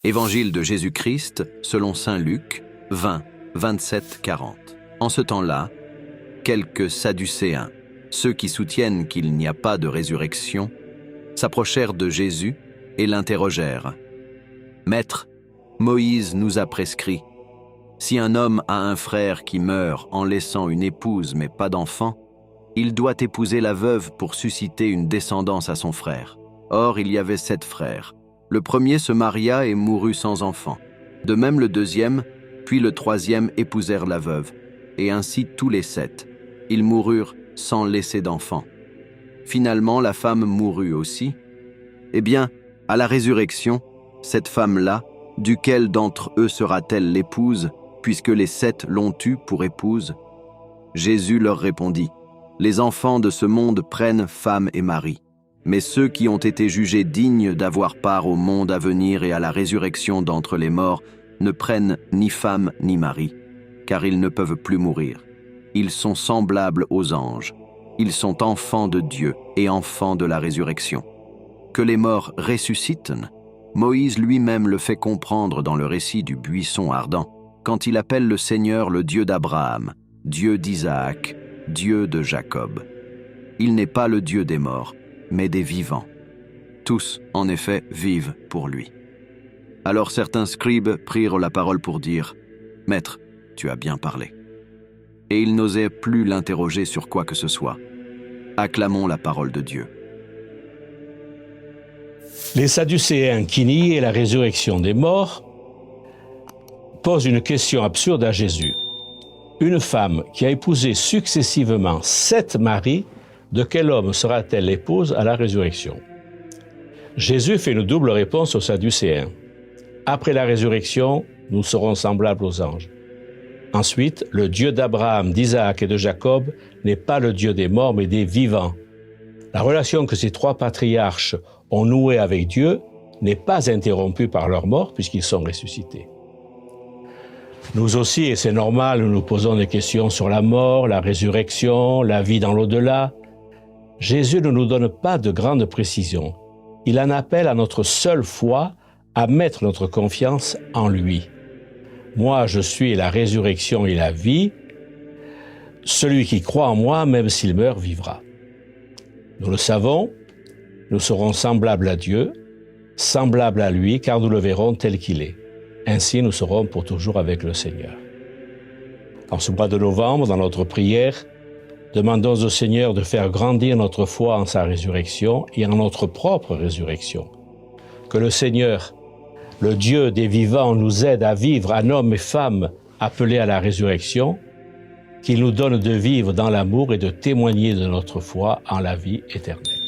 Évangile de Jésus-Christ selon saint Luc 20, 27-40. En ce temps-là, quelques Sadducéens, ceux qui soutiennent qu'il n'y a pas de résurrection, s'approchèrent de Jésus et l'interrogèrent. « Maître, Moïse nous a prescrit, si un homme a un frère qui meurt en laissant une épouse mais pas d'enfant, il doit épouser la veuve pour susciter une descendance à son frère. Or, il y avait 7 frères. Le premier se maria et mourut sans enfant. De même le deuxième, puis le troisième épousèrent la veuve. Et ainsi tous les 7. Ils moururent sans laisser d'enfant. Finalement, la femme mourut aussi. Eh bien, à la résurrection, cette femme-là, duquel d'entre eux sera-t-elle l'épouse, puisque les 7 l'ont eue pour épouse? Jésus leur répondit, « Les enfants de ce monde prennent femme et mari. Mais ceux qui ont été jugés dignes d'avoir part au monde à venir et à la résurrection d'entre les morts ne prennent ni femme ni mari, car ils ne peuvent plus mourir. Ils sont semblables aux anges. Ils sont enfants de Dieu et enfants de la résurrection. Que les morts ressuscitent, Moïse lui-même le fait comprendre dans le récit du buisson ardent, quand il appelle le Seigneur le Dieu d'Abraham, Dieu d'Isaac, Dieu de Jacob. Il n'est pas le Dieu des morts, mais des vivants. Tous, en effet, vivent pour lui. Alors certains scribes prirent la parole pour dire « Maître, tu as bien parlé. » Et ils n'osaient plus l'interroger sur quoi que ce soit. Acclamons la parole de Dieu. Les Sadducéens qui niaient la résurrection des morts posent une question absurde à Jésus. Une femme qui a épousé successivement 7 maris, de quel homme sera-t-elle l'épouse à la résurrection? Jésus fait une double réponse aux Sadducéens. Après la résurrection, nous serons semblables aux anges. Ensuite, le Dieu d'Abraham, d'Isaac et de Jacob n'est pas le Dieu des morts, mais des vivants. La relation que ces 3 patriarches ont nouée avec Dieu n'est pas interrompue par leur mort, puisqu'ils sont ressuscités. Nous aussi, et c'est normal, nous nous posons des questions sur la mort, la résurrection, la vie dans l'au-delà. Jésus ne nous donne pas de grandes précisions. Il en appelle à notre seule foi, à mettre notre confiance en lui. Moi, je suis la résurrection et la vie. Celui qui croit en moi, même s'il meurt, vivra. Nous le savons, nous serons semblables à Dieu, semblables à lui, car nous le verrons tel qu'il est. Ainsi, nous serons pour toujours avec le Seigneur. En ce mois de novembre, dans notre prière, demandons au Seigneur de faire grandir notre foi en sa résurrection et en notre propre résurrection. Que le Seigneur, le Dieu des vivants, nous aide à vivre en hommes et femmes appelés à la résurrection, qu'il nous donne de vivre dans l'amour et de témoigner de notre foi en la vie éternelle.